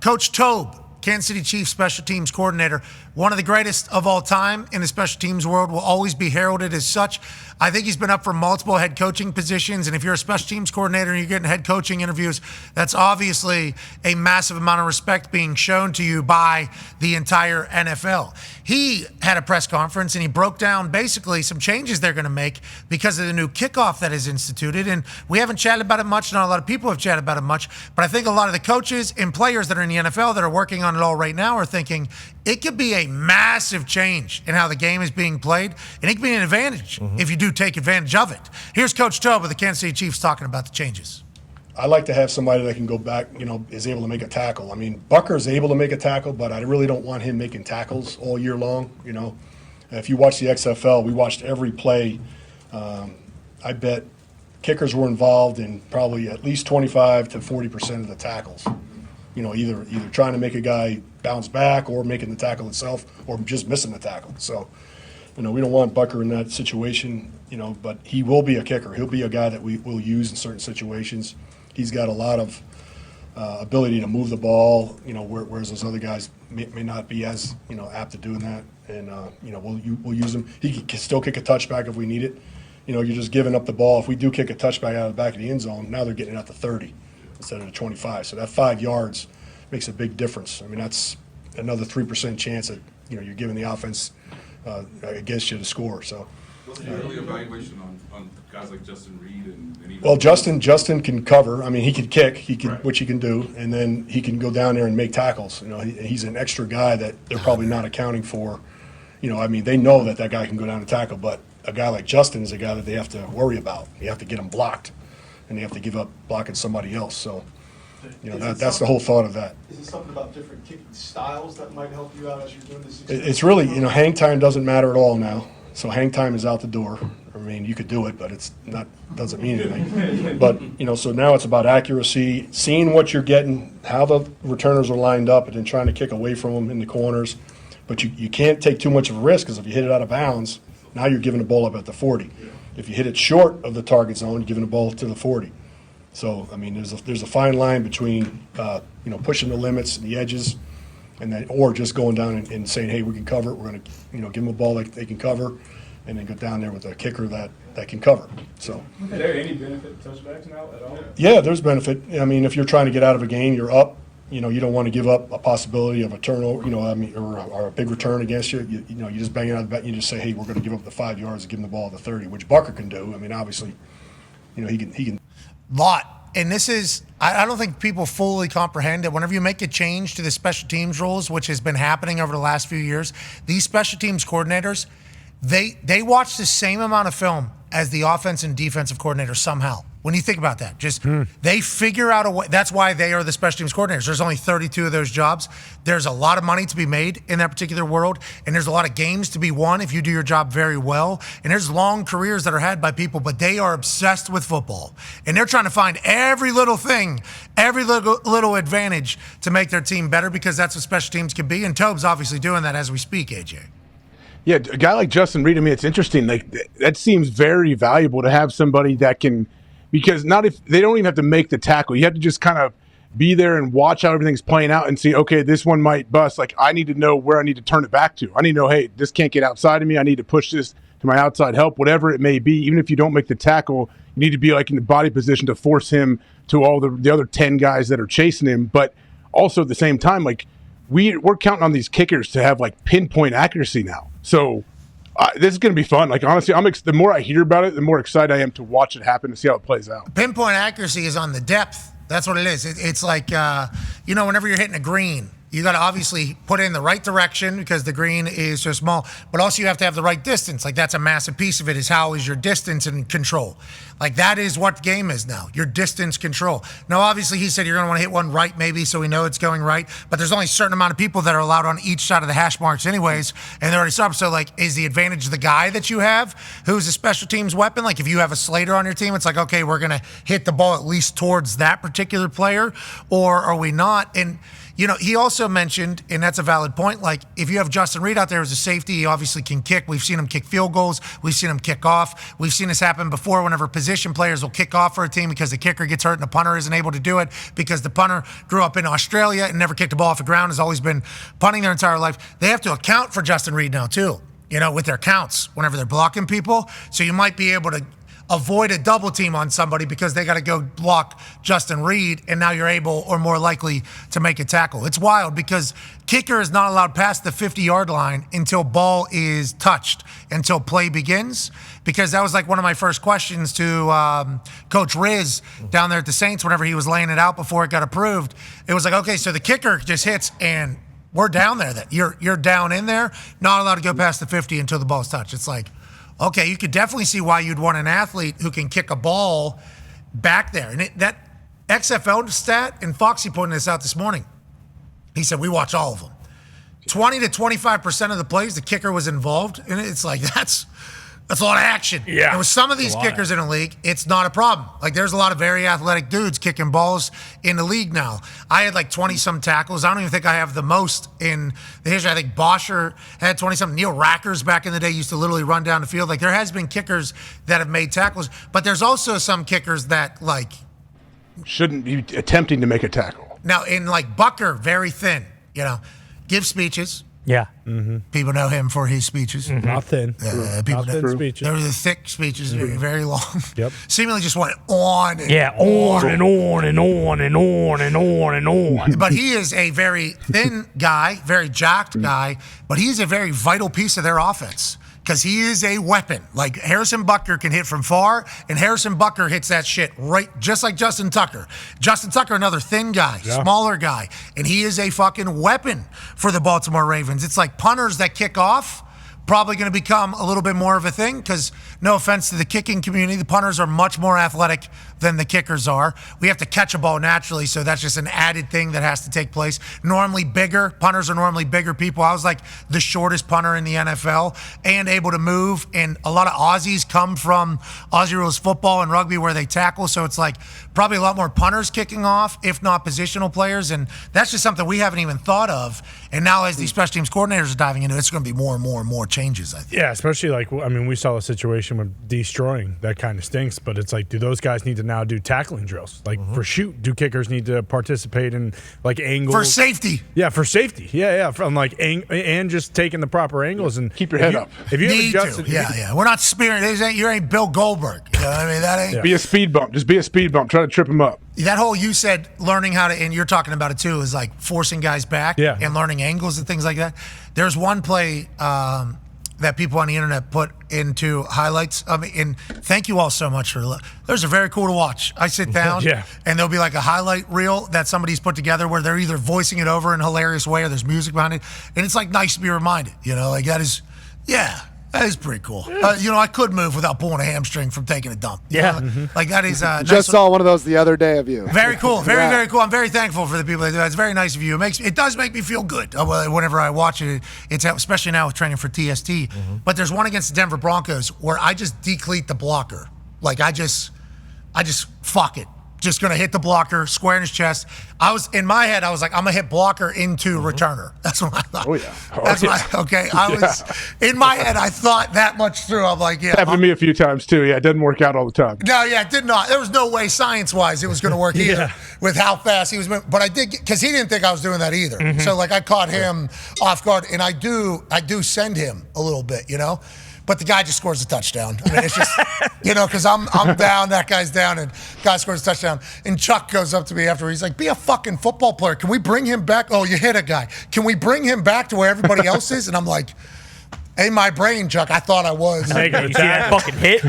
Coach Tobe, Kansas City Chiefs special teams coordinator, one of the greatest of all time in the special teams world, will always be heralded as such. I think he's been up for multiple head coaching positions, and if you're a special teams coordinator and you're getting head coaching interviews, that's obviously a massive amount of respect being shown to you by the entire NFL. He had a press conference, and he broke down basically some changes they're going to make because of the new kickoff that is instituted, and we haven't chatted about it much. Not a lot of people have chatted about it much, but I think a lot of the coaches and players that are in the NFL that are working on it all right now are thinking it could be a massive change in how the game is being played, and it could be an advantage if you do take advantage of it. Here's Coach Tobe of the Kansas City Chiefs talking about the changes. I like to have somebody that can go back, is able to make a tackle. I mean, Bucker is able to make a tackle, but I really don't want him making tackles all year long. If you watch the XFL, we watched every play. I bet kickers were involved in probably at least 25 to 40% of the tackles. Either trying to make a guy bounce back or making the tackle itself or just missing the tackle. So, we don't want Bucker in that situation, but he will be a kicker. He'll be a guy that we will use in certain situations. He's got a lot of ability to move the ball, whereas those other guys may not be as, apt at doing that. And, we'll use him. He can still kick a touchback if we need it. You're just giving up the ball. If we do kick a touchback out of the back of the end zone, now they're getting it out to 30 instead of the 25. So that 5 yards makes a big difference. I mean, that's another 3% chance that, you're giving the offense against you to score. So. What's the early evaluation on guys like Justin Reed and even? Well, Justin can cover. I mean, he can kick, which he can do, and then he can go down there and make tackles. He's an extra guy that they're probably not accounting for. They know that guy can go down and tackle, but a guy like Justin is a guy that they have to worry about. You have to get him blocked, and they have to give up blocking somebody else. So, that's the whole thought of that. Is it something about different kicking styles that might help you out as you're doing this? It's really, hang time doesn't matter at all now. So hang time is out the door. I mean, you could do it, but it's not, doesn't mean anything. But, so now it's about accuracy, seeing what you're getting, how the returners are lined up, and then trying to kick away from them in the corners. But you can't take too much of a risk, because if you hit it out of bounds, now you're giving the ball up at the 40. If you hit it short of the target zone, you're giving the ball to the 40. So, there's a fine line between, pushing the limits and the edges, and then, or just going down and saying, hey, we can cover it. We're going to, give them a ball that they can cover, and then go down there with a kicker that can cover. So, is there any benefit to touchbacks now at all? Yeah, there's benefit. If you're trying to get out of a game, you're up. You don't want to give up a possibility of a turnover, or a big return against you. You just bang it out of the bat. And you just say, hey, we're going to give up the 5 yards and give them the ball at the 30, which Bucker can do. Obviously, he can. Lot. And this is, I don't think people fully comprehend that whenever you make a change to the special teams rules, which has been happening over the last few years, these special teams coordinators, they watch the same amount of film as the offense and defensive coordinator somehow. When you think about that, they figure out a way. That's why they are the special teams coordinators. There's only 32 of those jobs. There's a lot of money to be made in that particular world, and there's a lot of games to be won if you do your job very well. And there's long careers that are had by people, but they are obsessed with football, and they're trying to find every little thing, every little advantage to make their team better, because that's what special teams can be. And Tobe's obviously doing that as we speak, AJ. Yeah, a guy like Justin Reed, it's interesting. That seems very valuable to have somebody that can. Because not if they don't even have to make the tackle. You have to just kind of be there and watch how everything's playing out and see, okay, this one might bust. I need to know where I need to turn it back to. I need to know, hey, this can't get outside of me. I need to push this to my outside help, whatever it may be. Even if you don't make the tackle, you need to be in the body position to force him to all the other 10 guys that are chasing him. But also at the same time, we're counting on these kickers to have pinpoint accuracy now. So this is going to be fun. Honestly, the more I hear about it, the more excited I am to watch it happen and see how it plays out. Pinpoint accuracy is on the depth. That's what it is. It's like, whenever you're hitting a green, you got to obviously put it in the right direction because the green is so small, but also you have to have the right distance. That's a massive piece of it, is how is your distance and control. That is what the game is now, your distance control. Now, obviously, he said you're going to want to hit one right maybe so we know it's going right, but there's only a certain amount of people that are allowed on each side of the hash marks anyways, and they're already set up. So, is the advantage the guy that you have who's a special teams weapon? If you have a Slater on your team, it's okay, we're going to hit the ball at least towards that particular player, or are we not? And he also mentioned, and that's a valid point, like if you have Justin Reed out there as a safety, he obviously can kick. We've seen him kick field goals. We've seen him kick off. We've seen this happen before whenever position players will kick off for a team because the kicker gets hurt and the punter isn't able to do it because the punter grew up in Australia and never kicked a ball off the ground, has always been punting their entire life. They have to account for Justin Reed now too, with their counts whenever they're blocking people. So you might be able to avoid a double team on somebody because they got to go block Justin Reed, and now you're able or more likely to make a tackle. It's wild because kicker is not allowed past the 50-yard line until ball is touched, until play begins, because that was like one of my first questions to Coach Riz down there at the Saints whenever he was laying it out before it got approved. It was like, okay, so the kicker just hits and we're down there. That you're down in there, not allowed to go past the 50 until the ball's touched. It's like, okay, you could definitely see why you'd want an athlete who can kick a ball back there. And that XFL stat, and Foxy pointed this out this morning. He said, we watch all of them. 20 to 25% of the plays, the kicker was involved. And it's like, that's a lot of action. Yeah. And with some of these kickers in the league, it's not a problem. Like, there's a lot of very athletic dudes kicking balls in the league now. I had like 20-some tackles. I don't even think I have the most in the history. I think Bosher had 20-something. Neil Rackers back in the day used to literally run down the field. Like, there has been kickers that have made tackles, but there's also some kickers that, like, shouldn't be attempting to make a tackle. Now, in like Bucker, very thin, give speeches. Yeah. People know him for his speeches. Not thin. People Not thin speeches. They were the thick speeches, very long. Yep. Seemingly just went on. And on and on and on and on and on and on. But he is a very thin guy, very jacked guy, but he's a very vital piece of their offense because he is a weapon. Like, Harrison Butker can hit from far, and Harrison Butker hits that shit right, just like Justin Tucker. Justin Tucker, another thin guy, smaller guy, and he is a fucking weapon for the Baltimore Ravens. It's like punters that kick off, probably going to become a little bit more of a thing because, no offense to the kicking community, the punters are much more athletic than the kickers are. We have to catch a ball naturally, so that's just an added thing that has to take place. Normally bigger. Punters are normally bigger people. I was like the shortest punter in the NFL and able to move, and a lot of Aussies come from Aussie rules football and rugby where they tackle, so it's like probably a lot more punters kicking off, if not positional players, and that's just something we haven't even thought of. And now as these special teams coordinators are diving into it, it's going to be more and more and more changes, I think. Yeah, especially we saw a situation with destroying that kind of stinks, but it's like, do those guys need to now do tackling drills? Like, for shoot, do kickers need to participate in like angles? For safety. Yeah, for safety. Yeah. From like, and just taking the proper angles and keep your head up. If you need have to. Yeah. We're not spearing. You ain't Bill Goldberg. You know what I mean? That ain't. Be a speed bump. Just be a speed bump. Try to trip him up. That whole, you said learning how to, and you're talking about it too, is like forcing guys back and learning angles and things like that. There's one play that people on the internet put into highlights of me, and thank you all so much for those are very cool to watch. I sit down and there'll be like a highlight reel that somebody's put together where they're either voicing it over in a hilarious way or there's music behind it, and it's like nice to be reminded, like that is that is pretty cool. I could move without pulling a hamstring from taking a dump. Like that is just saw one of those the other day of you. Very cool. Very cool. I'm very thankful for the people that do that. It's very nice of you. It does make me feel good whenever I watch it. It's especially now with training for TST. But there's one against the Denver Broncos where I just decleat the blocker. Like I just fuck it. Just going to hit the blocker square in his chest. In my head, I was like, I'm going to hit blocker into returner. That's what I thought. Oh, yeah. In my head, I thought that much through. I'm like, happened to me a few times too. Yeah, it doesn't work out all the time. No, it did not. There was no way science-wise it was going to work either with how fast he was moving. But I did, because he didn't think I was doing that either. So like I caught him off guard, and I do send him a little bit, But the guy just scores a touchdown. I mean, it's just, because I'm down, that guy's down, and guy scores a touchdown. And Chuck goes up to me after, he's like, be a fucking football player. Can we bring him back? Oh, you hit a guy. Can we bring him back to where everybody else is? And I'm like, in my brain, Chuck, I thought I was. You see that fucking hit?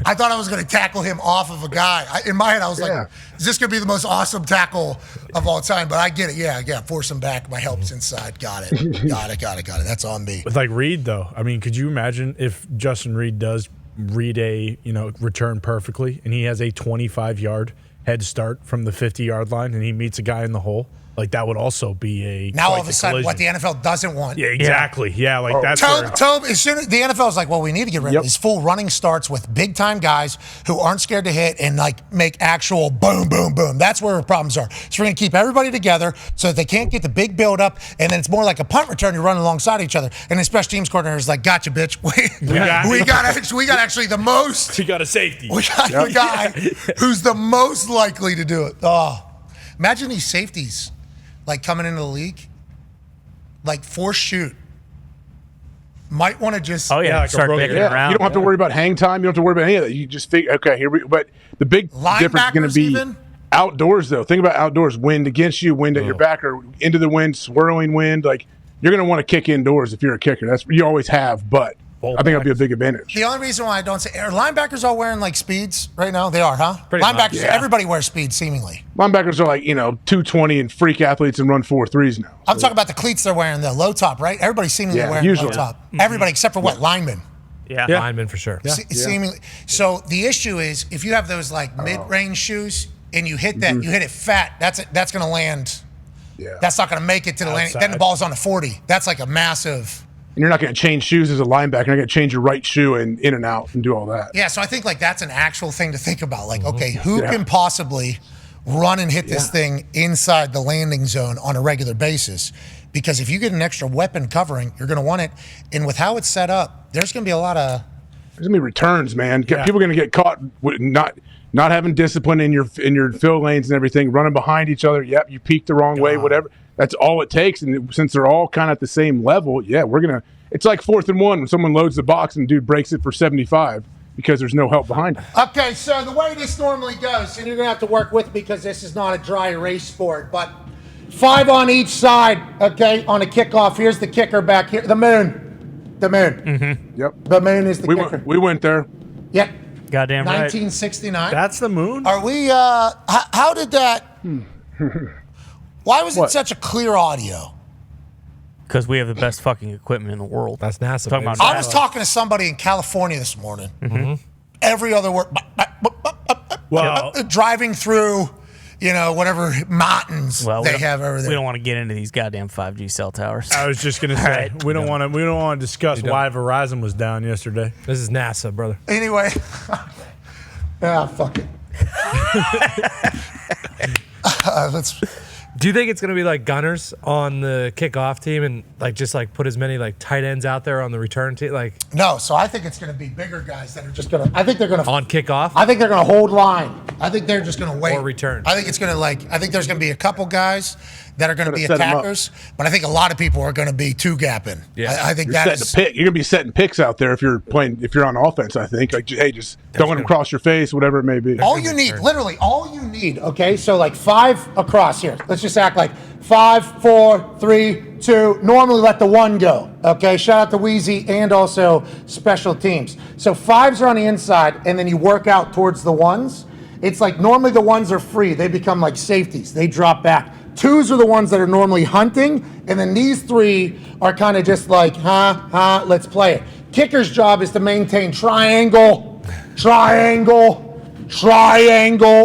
I thought I was going to tackle him off of a guy. In my head, I was like, is this going to be the most awesome tackle of all time? But I get it. Yeah, force him back. My help's inside. Got it. Got it. That's on me. With like Reed, though, I mean, could you imagine if Justin Reed does read a, return perfectly and he has a 25-yard head start from the 50-yard line and he meets a guy in the hole? Like that would also be a Now quite all of the a sudden, what the collision. NFL doesn't want. Yeah, exactly. Yeah, like that's where, Tobe, as soon as the NFL is like, well, we need to get rid of these full running starts with big time guys who aren't scared to hit and like make actual boom, boom, boom. That's where the problems are. So we're going to keep everybody together so that they can't get the big build up, and then it's more like a punt return. You're running alongside each other, and the special teams coordinator is like, "Gotcha, bitch. We got actually the most. we got a safety. We got the guy who's the most likely to do it. Oh, imagine these safeties like coming into the league, like force shoot. Might want to just like start picking around. You don't have to worry about hang time. You don't have to worry about any of that. You just figure, okay, here we. But the big difference is going to be even? Outdoors, though. Think about outdoors. Wind against you, wind at your back, or into the wind, swirling wind. Like you're going to want to kick indoors if you're a kicker. That's you always have, but I think that'd be a big advantage. The only reason why I don't say are linebackers all wearing like speeds right now? They are, huh? Pretty Linebackers, much, yeah. everybody wears speeds seemingly. Linebackers are like 220 and freak athletes and run 4.3s now. I'm talking about the cleats they're wearing, the low top, right? Everybody's seemingly wearing usually. low top. Everybody except for what? Linemen. Yeah. Lineman for sure. Seemingly. So the issue is if you have those like mid-range shoes and you hit that, you hit it fat, that's going to land. Yeah. That's not going to make it to the landing. Then the ball's on the 40. That's like a massive. And you're not going to change shoes as a linebacker. You're not going to change your right shoe and in and out and do all that. Yeah, so I think like that's an actual thing to think about. Like, okay, who can possibly run and hit this thing inside the landing zone on a regular basis? Because if you get an extra weapon covering, you're going to want it. And with how it's set up, there's going to be a lot of. There's going to be returns, man. People are going to get caught with not having discipline in your fill lanes and everything, running behind each other. Yep, you peeked the wrong way, whatever. That's all it takes. And since they're all kind of at the same level, it's like 4th and 1 when someone loads the box and dude breaks it for 75 because there's no help behind it. Okay, so the way this normally goes, and you're going to have to work with me because this is not a dry erase sport, but 5 on each side, okay, on a kickoff. Here's the kicker back here. The moon. Mm-hmm. Yep. The moon is the kicker. We went there. Yep. Goddamn right. 1969. That's the moon? Are we, how did that, why was it such a clear audio? Because we have the best fucking equipment in the world. That's NASA. Talking baby. about I was talking to somebody in California this morning. Every other word, driving through, whatever mountains they have over there. We don't want to get into these goddamn 5G cell towers. I was just gonna say we don't want to discuss why Verizon was down yesterday. This is NASA, brother. Anyway, fuck it. Let's. Do you think it's gonna be like gunners on the kickoff team and just put as many tight ends out there on the return team? No, so I think it's going to be bigger guys that are just going to. I think they're going to on kickoff. I think they're going to hold line. I think they're just going to wait or return. I think it's going to I think there's going to be a couple guys that are going to be attackers, but I think a lot of people are going to be two gapping. Yeah. I think You're going to be setting picks out there if you're on offense. I think just throwing them across your face, whatever it may be. All you need, literally, all you need. Okay, so 5 across here. Let's just act like 5, 4, 3, 2. Normally let the 1 go. Okay, shout out to Wheezy and also special teams. So 5s are on the inside, and then you work out towards the 1s. It's normally the 1s are free. They become like safeties. They drop back. 2s are the ones that are normally hunting, and then these 3 are kind of just let's play it. Kicker's job is to maintain triangle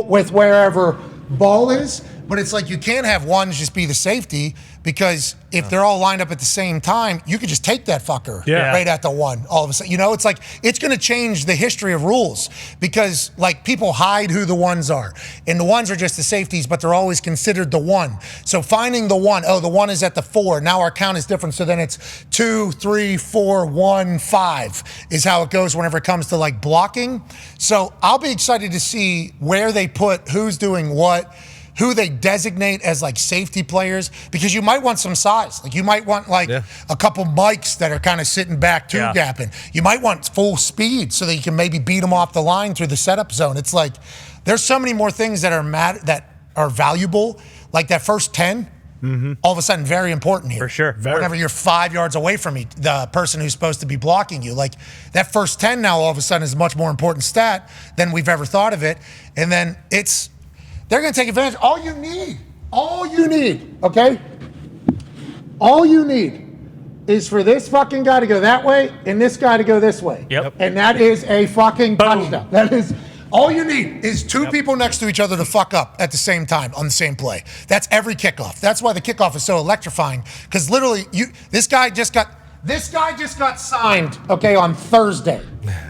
with wherever ball is. But it's you can't have 1s just be the safety because if they're all lined up at the same time, you could just take that fucker right at the 1 all of a sudden. It's going to change the history of rules because people hide who the 1s are. And the 1s are just the safeties, but they're always considered the 1. So finding the 1, the 1 is at the 4. Now our count is different. So then it's 2, 3, 4, 1, 5 is how it goes whenever it comes to blocking. So I'll be excited to see where they put who's doing what, who they designate as safety players, because you might want some size. You might want a couple mics that are kind of sitting back gapping. You might want full speed so that you can maybe beat them off the line through the setup zone. It's there's so many more things that are valuable. That first 10, all of a sudden very important here. For sure. Whenever you're 5 yards away from the person who's supposed to be blocking you. That first 10 now all of a sudden is a much more important stat than we've ever thought of it. And then they're going to take advantage. All you need, okay? All you need is for this fucking guy to go that way and this guy to go this way. Yep. And that is a fucking touchdown. That is All you need is two people next to each other to fuck up at the same time on the same play. That's every kickoff. That's why the kickoff is so electrifying, because literally, this guy just got signed, okay, on Thursday.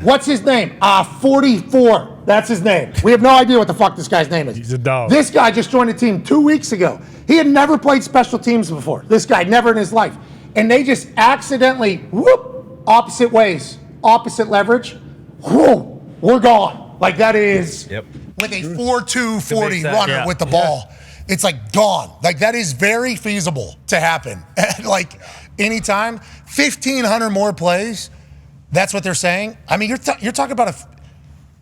What's his name? 44. That's his name. We have no idea what the fuck this guy's name is. He's a dog. This guy just joined the team 2 weeks ago. He had never played special teams before. This guy, never in his life. And they just accidentally, opposite ways, opposite leverage, we're gone. Like that is with a 4.2 40 runner with the ball. It's like gone. Like that is very feasible to happen. Like anytime, 1,500 more plays. That's what they're saying. I mean, you're talking about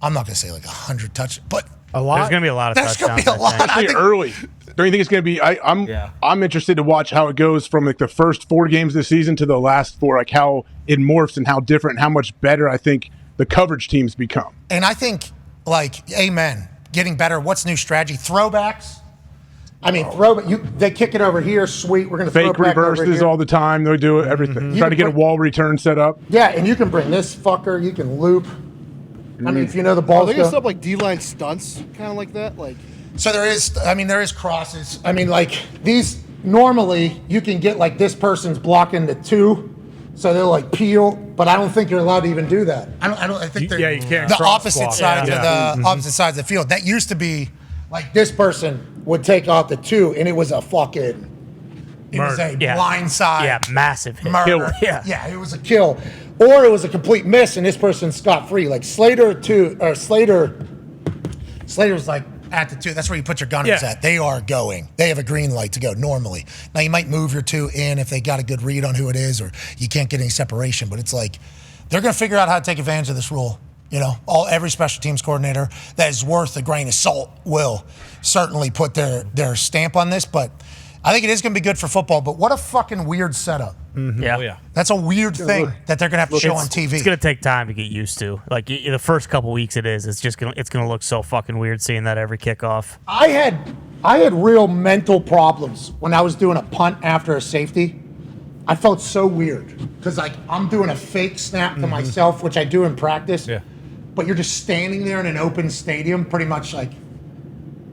I'm not gonna say like 100 touch, but a lot. There's gonna be a lot of There's touchdowns. gonna be a lot. Especially early. Don't you think it's going to be? I'm interested to watch how it goes from like the first 4 games this season to the last 4. Like how it morphs and how different, and how much better I think the coverage teams become. And I think, like, amen, getting better. What's new strategy? Throwbacks. I mean, they kick it over here. Sweet. We're going to throw it Fake back over reverses here. all the time. They do everything. Try to get a wall return set up. Yeah, and you can bring this fucker. You can loop. I mean, if you know the Are ball's they gonna going. set up like D-line stunts, kind of like that? Like, So there is crosses. I mean, like these normally you can get like this person's blocking the 2, so they'll like peel. But I don't think you're allowed to even do that. I think they're you can't the cross opposite block. sides of the opposite sides of the field. That used to be like this person would take off the 2, and it was a fucking. It was a blind side. Yeah, massive hit. Murder. Yeah. It was a kill, or it was a complete miss, and this person's scot free. Like Slater's like at the 2. That's where you put your gunners at. They are going. They have a green light to go normally. Now you might move your 2 in if they got a good read on who it is, or you can't get any separation. But it's like they're going to figure out how to take advantage of this rule. You know, every special teams coordinator that is worth a grain of salt will certainly put their stamp on this. But I think it is going to be good for football. But what a fucking weird setup. Yeah. Oh, yeah. That's a weird thing that they're going to have to show on TV. It's gonna take time to get used to. Like the first couple weeks, it's gonna look so fucking weird seeing that every kickoff. I had real mental problems when I was doing a punt after a safety. I felt so weird because like I'm doing a fake snap to myself, which I do in practice. Yeah. But you're just standing there in an open stadium, pretty much like,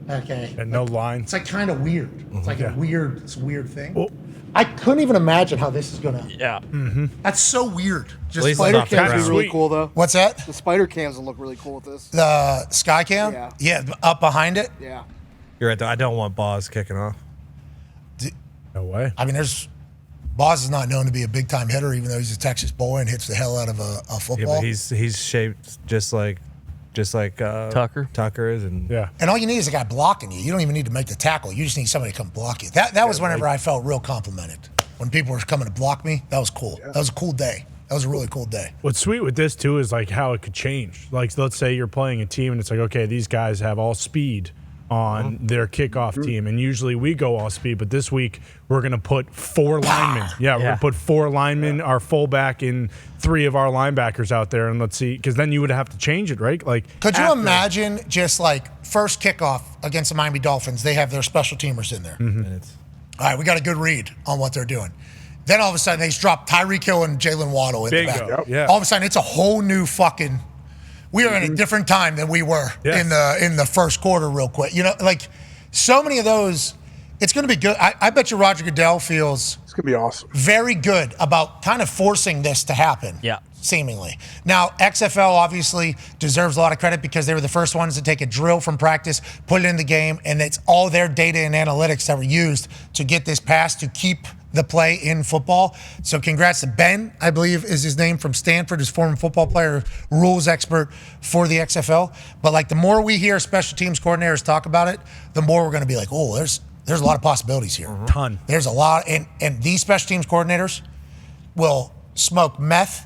okay. And no line. It's like kind of weird. It's like a weird thing. Well, I couldn't even imagine how this is gonna. Yeah. That's so weird. At Just least like, it's spider not the cams ground. are really Sweet. cool though. what's that? The spider cams will look really cool with this. The sky cam? Yeah. up behind it. Yeah. You're right. I don't want Boz kicking off. No way. I mean, Boz is not known to be a big time hitter, even though he's a Texas boy and hits the hell out of a Yeah, football. but he's shaped just like Tucker. Tucker is, and Yeah. And all you need is a guy blocking you. You don't even need to make the tackle. You just need somebody to come block you. That was whenever I felt real complimented. When people were coming to block me, that was cool. That was a cool day. That was a really cool day. What's sweet with this too is like how it could change. Like let's say you're playing a team and it's like, okay, these guys have all speed on their kickoff team, and usually we go all speed, but this week we're gonna put 4 linemen. Yeah, we're gonna put 4 linemen, our fullback, and 3 of our linebackers out there, and let's see, because then you would have to change it, right? Like, Could you after- imagine just like first kickoff against the Miami Dolphins, they have their special teamers in there. and it's All right, we got a good read on what they're doing. Then all of a sudden they just drop Tyreek Hill and Jalen Waddle in Bingo. the back. Yep. Yeah. All of a sudden it's a whole new fucking. We are in a different time than we were Yes. in the first quarter. Real quick, you know, like so many of those. It's going to be good. I bet you Roger Goodell feels It's gonna be awesome. very good about kind of forcing this to happen. Yeah. Seemingly. Now, XFL obviously deserves a lot of credit because they were the first ones to take a drill from practice, put it in the game, and it's all their data and analytics that were used to get this passed to keep the play in football. So congrats to Ben, I believe is his name, from Stanford, his former football player, rules expert for the XFL. But like the more we hear special teams coordinators talk about it, the more we're going to be like, oh, there's a lot of possibilities here. Ton. There's a lot, and these special teams coordinators will smoke meth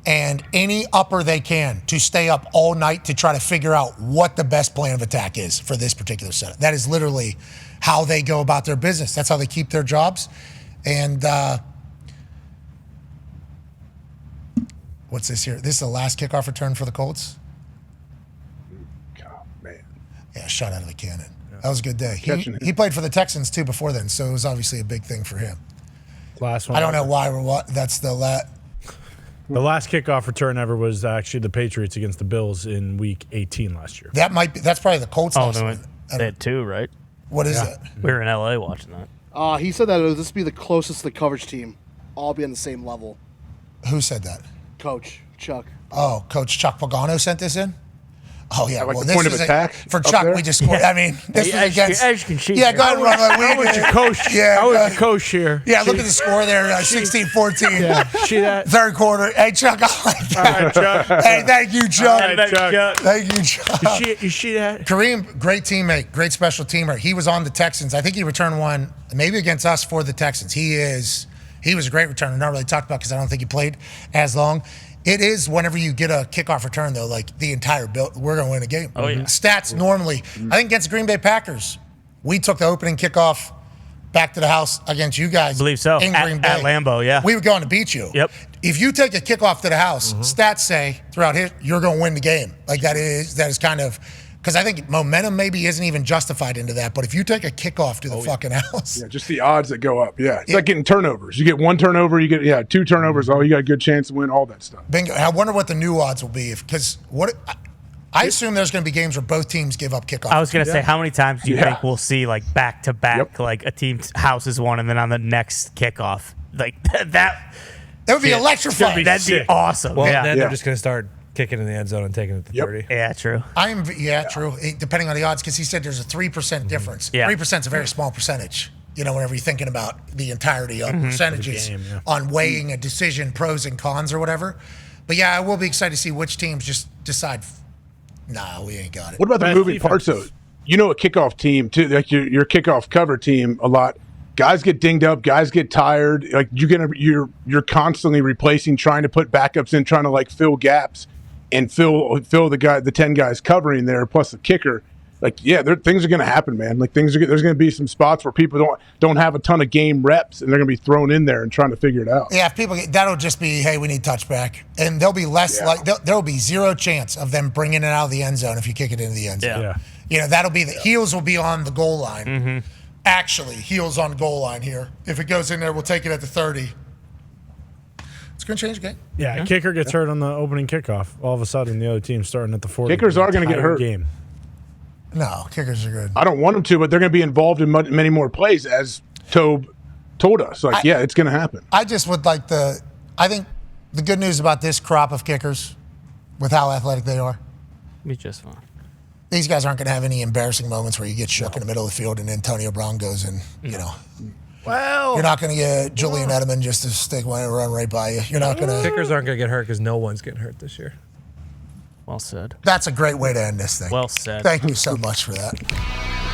and any upper they can to stay up all night to try to figure out what the best plan of attack is for this particular setup. That is literally how they go about their business. That's how they keep their jobs. And what's this here? This is the last kickoff return for the Colts. God, man. Yeah, shot out of a cannon. That was a good day. Catching it. He played for the Texans too before then, so it was obviously a big thing for him. Last one. I don't know why that's the The last kickoff return ever was actually the Patriots against the Bills in Week 18 last year. That's probably the Colts Oh, last no, one. they had 2, right? What is it? We were in LA watching that. He said that it would just be the closest to the coverage team, all be on the same level. Who said that? Coach Chuck. Oh, Coach Chuck Pagano sent this in? Oh, yeah. Like well, the this point of is attack for up Chuck, there? we just scored. I mean, this was against. As you can see. Yeah, go ahead and run like we I was did. your coach. Yeah, I was your coach here. Yeah, look at the score there, 16-14. Yeah, see that? Third quarter. Hey, Chuck, I like that. All right, Chuck. Hey, thank you, Chuck. All right, Chuck. Thank you, Chuck. You see that? Kareem, great teammate, great special teamer. He was on the Texans. I think he returned one, maybe against us for the Texans. He was a great returner. Not really talked about because I don't think he played as long. It is whenever you get a kickoff return, though, like the entire build, we're going to win a game. Oh, yeah. Stats normally, I think against the Green Bay Packers, we took the opening kickoff back to the house against you guys. I believe so. In Green Bay. At Lambeau, yeah. We were going to beat you. Yep. If you take a kickoff to the house, stats say throughout here, you're going to win the game. Like that is kind of, because I think momentum maybe isn't even justified into that. But if you take a kickoff to the fucking house. Yeah, just the odds that go up. Yeah, it's like getting turnovers. You get 1 turnover, you get 2 turnovers. Oh, you got a good chance to win. All that stuff. Bingo. I wonder what the new odds will be because I assume there's going to be games where both teams give up kickoff. I was going to say, how many times do you Yeah. think we'll see like back to back, like a team's house is won, and then on the next kickoff, like that would be electrifying. that'd be awesome. Well, yeah, then Yeah. they're just going to start kicking in the end zone and taking it to 30. yeah, true. True. Depending on the odds, because he said there's a 3% difference. Yeah. 3% is a very small percentage. Whenever you're thinking about the entirety of percentages game, yeah. on weighing a decision, pros and cons or whatever. But yeah, I will be excited to see which teams just decide, nah, we ain't got it. What about the Best moving parts though? defenses. You know, a kickoff team too, like your kickoff cover team. A lot guys get dinged up, guys get tired. Like you're constantly replacing, trying to put backups in, trying to like fill gaps and fill the 10 guys covering there plus the kicker. Like things are going to happen, man. Like there's going to be some spots where people don't have a ton of game reps and they're going to be thrown in there and trying to figure it out. Yeah, if people that'll just be, hey, we need touchback, and there'll be less there'll be zero chance of them bringing it out of the end zone if you kick it into the end zone. Yeah. That'll be the heels will be on the goal line. Actually, heels on goal line here. If it goes in there, we'll take it at the 30. It's going to change the game. Yeah, a kicker gets hurt on the opening kickoff. All of a sudden, the other team's starting at the 40. Kickers are gonna get Entire hurt. Game. No, kickers are good. I don't want them to, but they're going to be involved in many more plays, as Tobe told us. Like, it's going to happen. I just would like I think the good news about this crop of kickers, with how athletic they are, Be just fine. these guys aren't going to have any embarrassing moments where you get shook in the middle of the field and Antonio Brown goes and, Well, you're not going to get Julian Edelman just to stick one and run right by you. You're not going to. Kickers aren't going to get hurt because no one's getting hurt this year. Well said. That's a great way to end this thing. Well said. Thank you so much for that.